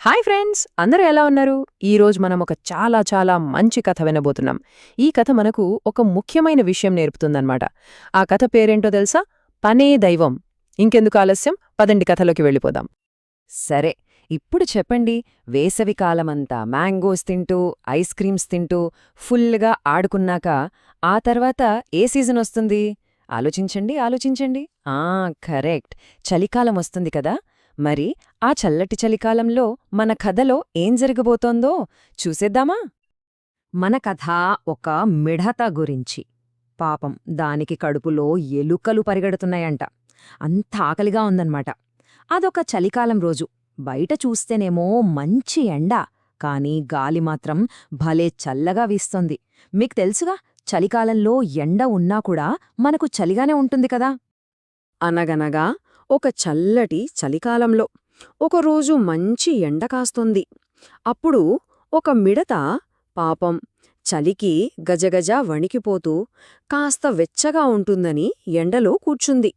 Hi friends, అందరూ ఎలా ఉన్నారు? ఈరోజు మనం ఒక చాలా చాలా మంచి కథ వినబోతున్నాం. ఈ కథ మనకు ఒక ముఖ్యమైన విషయం నేర్పుతుందన్నమాట. ఆ కథ పేరేంటో తెలుసా? పనే దైవం. ఇంకెందుకు ఆలస్యం, పదండి కథలోకి వెళ్ళిపోదాం. సరే, ఇప్పుడు చెప్పండి. వేసవికాలమంతా మ్యాంగోస్ తింటూ, ఐస్ క్రీమ్స్ తింటూ, ఫుల్గా ఆడుకున్నాక ఆ తర్వాత ఏ సీజన్ వస్తుంది? ఆలోచించండి, ఆలోచించండి. కరెక్ట్, చలికాలం వస్తుంది కదా. మరి ఆ చల్లటి చలికాలంలో మన కథలో ఏం జరగబోతోందో చూసేద్దామా? మన కథ ఒక మిడత గురించి. పాపం, దానికి కడుపులో ఎలుకలు పరిగెడుతున్నాయంట. అంత ఆకలిగా ఉందన్నమాట. అదొక చలికాలం రోజు. బయట చూస్తేనేమో మంచి ఎండ, కాని గాలి మాత్రం భలే చల్లగా వీస్తోంది. మీకు తెలుసుగా, చలికాలంలో ఎండ ఉన్నా కూడా మనకు చలిగానే ఉంటుంది కదా. అనగనగా ఒక చల్లటి చలికాలంలో ఒకరోజు మంచి ఎండ కాస్తోంది. అప్పుడు ఒక మిడత పాపం చలికి గజగజ వణికిపోతూ కాస్త వెచ్చగా ఉంటుందని ఎండలో కూర్చుంది.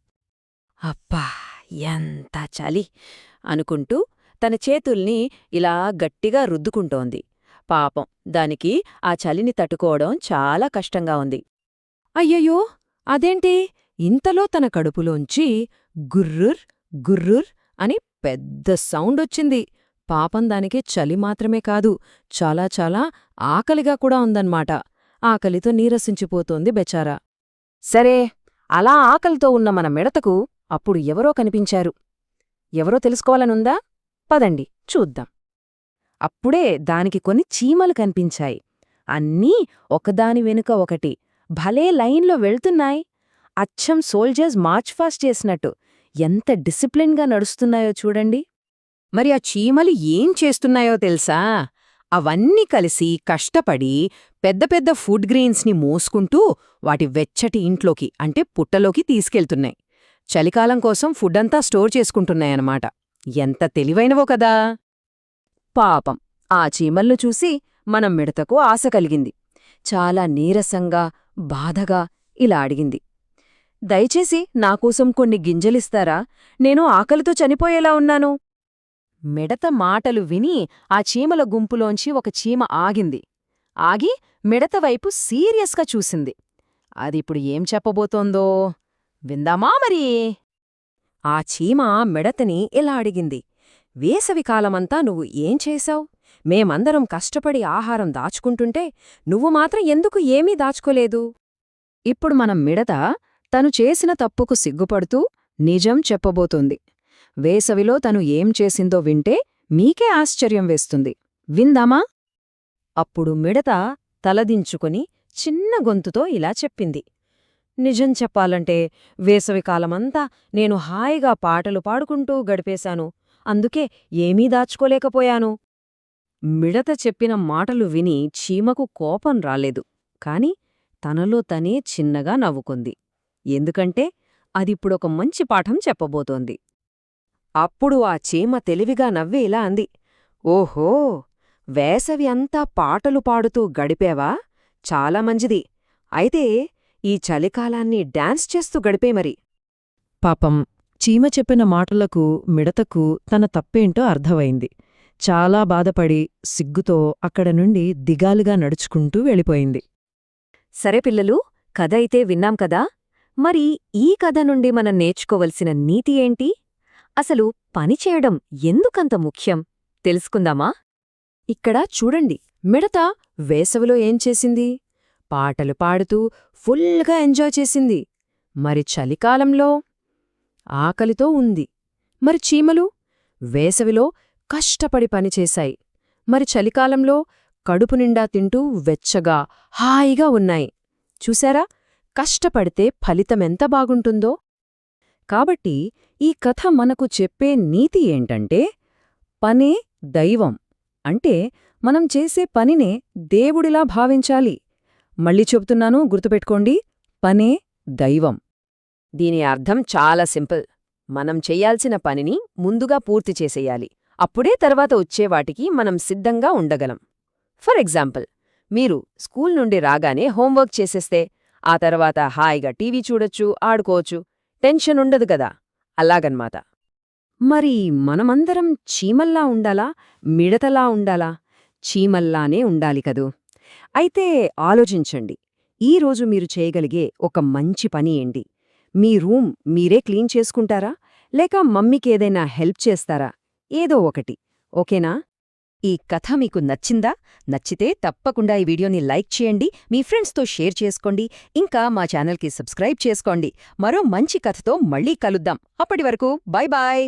అబ్బా, ఎంత చలి అనుకుంటూ తన చేతుల్ని ఇలా గట్టిగా రుద్దుకుంటోంది. పాపం, దానికి ఆ చలిని తట్టుకోవడం చాలా కష్టంగా ఉంది. అయ్యయ్యో, అదేంటి? ఇంతలో తన కడుపులోంచి గుర్రుర్ గుర్రుర్ అని పెద్ద సౌండొచ్చింది. పాపం, దానికి చలి మాత్రమే కాదు, చాలా చాలా ఆకలిగా కూడా ఉందన్నమాట. ఆకలితో నీరసించిపోతోంది బెచారా. సరే, అలా ఆకలితో ఉన్న మన మిడతకు అప్పుడు ఎవరో కనిపించారు. ఎవరో తెలుసుకోవాలనుందా? పదండి చూద్దాం. అప్పుడే దానికి కొన్ని చీమలు కనిపించాయి. అన్నీ ఒకదాని వెనుక ఒకటి భలే లైన్లో వెళ్తున్నాయి. అచ్చం సోల్జర్స్ మార్చ్ ఫాస్ట్ చేసినట్టు ఎంత డిసిప్లిన్గా నడుస్తున్నాయో చూడండి. మరి ఆ చీమలు ఏం చేస్తున్నాయో తెలుసా? అవన్నీ కలిసి కష్టపడి పెద్ద పెద్ద ఫుడ్ గ్రెయిన్స్ని మోసుకుంటూ వాటి వెచ్చటి ఇంట్లోకి, అంటే పుట్టలోకి తీసుకెళ్తున్నాయి. చలికాలం కోసం ఫుడ్డంతా స్టోర్ చేసుకుంటున్నాయన్నమాట. ఎంత తెలివైనవో కదా. పాపం, ఆ చీమల్ను చూసి మనం మిడతకు ఆశ కలిగింది. చాలా నీరసంగా, బాధగా ఇలా అడిగింది, దయచేసి నాకోసం కొన్ని గింజలిస్తారా? నేను ఆకలితో చనిపోయేలా ఉన్నాను. మిడత మాటలు విని ఆ చీమల గుంపులోంచి ఒక చీమ ఆగింది. ఆగి మిడత వైపు సీరియస్గా చూసింది. అదిప్పుడు ఏం చెప్పబోతోందో విందామా మరి? ఆ చీమ మిడతని ఇలా అడిగింది, వేసవికాలమంతా నువ్వు ఏం చేశావ్? మేమందరం కష్టపడి ఆహారం దాచుకుంటుంటే నువ్వు మాత్రం ఎందుకు ఏమీ దాచుకోలేదు? ఇప్పుడు మనం మిడత తను చేసిన తప్పుకు సిగ్గుపడుతూ నిజం చెప్పబోతోంది. వేసవిలో తను ఏం చేసిందో వింటే మీకే ఆశ్చర్యం వేస్తుంది. విందామా? అప్పుడు మిడత తలదించుకుని చిన్న గొంతుతో ఇలా చెప్పింది, నిజం చెప్పాలంటే వేసవికాలమంతా నేను హాయిగా పాటలు పాడుకుంటూ గడిపేశాను. అందుకే ఏమీ దాచుకోలేకపోయాను. మిడత చెప్పిన మాటలు విని చీమకు కోపం రాలేదు, కాని తనలో తనే చిన్నగా నవ్వుకుంది. ఎందుకంటే అదిప్పుడొక మంచి పాఠం చెప్పబోతోంది. అప్పుడు ఆ చీమ తెలివిగా నవ్వి ఇలా అంది, ఓహో, వేసవి అంతా పాటలు పాడుతూ గడిపేవా? చాలా మంచిది. అయితే ఈ చలికాలాన్ని డాన్స్ చేస్తూ గడిపే మరి. పాపం, చీమ చెప్పిన మాటలకు మిడతకు తన తప్పేంటో అర్థమైంది. చాలా బాధపడి సిగ్గుతో అక్కడ నుండి దిగాలుగా నడుచుకుంటూ వెళ్ళిపోయింది. సరే పిల్లలు, కథ అయితే విన్నాం కదా. మరి ఈ కథ నుండి మనం నేర్చుకోవలసిన నీతి ఏంటి? అసలు పనిచేయడం ఎందుకంత ముఖ్యం తెలుసుకుందామా? ఇక్కడ చూడండి, మిడత వేసవిలో ఏం చేసింది? పాటలు పాడుతూ ఫుల్గా ఎంజాయ్ చేసింది. మరి చలికాలంలో ఆకలితో ఉంది. మరి చీమలు వేసవిలో కష్టపడి పనిచేశాయి. మరి చలికాలంలో కడుపు నిండా తింటూ వెచ్చగా, హాయిగా ఉన్నాయి. చూశారా, కష్టపడితే ఫలితమెంత బాగుంటుందో? కాబట్టి ఈ కథ మనకు చెప్పే నీతి ఏంటంటే, పనే దైవం. అంటే మనం చేసే పనినే దేవుడిలా భావించాలి. మళ్ళీ చెబుతున్నాను, గుర్తుపెట్టుకోండి, పనే దైవం. దీని అర్థం చాలా సింపుల్. మనం చెయ్యాల్సిన పనిని ముందుగా పూర్తి చేసేయాలి. అప్పుడే తర్వాత వచ్చేవాటికి మనం సిద్ధంగా ఉండగలం. ఫర్ ఎగ్జాంపుల్, మీరు స్కూల్ నుండి రాగానే హోంవర్క్ చేసేస్తే ఆ తర్వాత హాయిగా టీవీ చూడొచ్చు, ఆడుకోవచ్చు, టెన్షన్ ఉండదు కదా. అలాగన్మాట. మరి మనమందరం చీమల్లా ఉండాలా, మిడతలా ఉండాలా? చీమల్లానే ఉండాలి కదూ. అయితే ఆలోచించండి. ఈరోజు మీరు చేయగలిగే ఒక మంచి పని ఏంటి? మీ రూమ్ మీరే క్లీన్ చేసుకుంటారా? లేక మమ్మీకేదైనా హెల్ప్ చేస్తారా? ఏదో ఒకటి. ఓకేనా? ఈ కథ మీకు నచ్చిందా? నచ్చితే తప్పకుండా ఈ వీడియోని లైక్ చేయండి, మీ ఫ్రెండ్స్తో షేర్ చేసుకోండి, ఇంకా మా ఛానల్కి సబ్స్క్రైబ్ చేసుకోండి. మరో మంచి కథతో మళ్ళీ కలుద్దాం. అప్పటి వరకు బై బాయ్.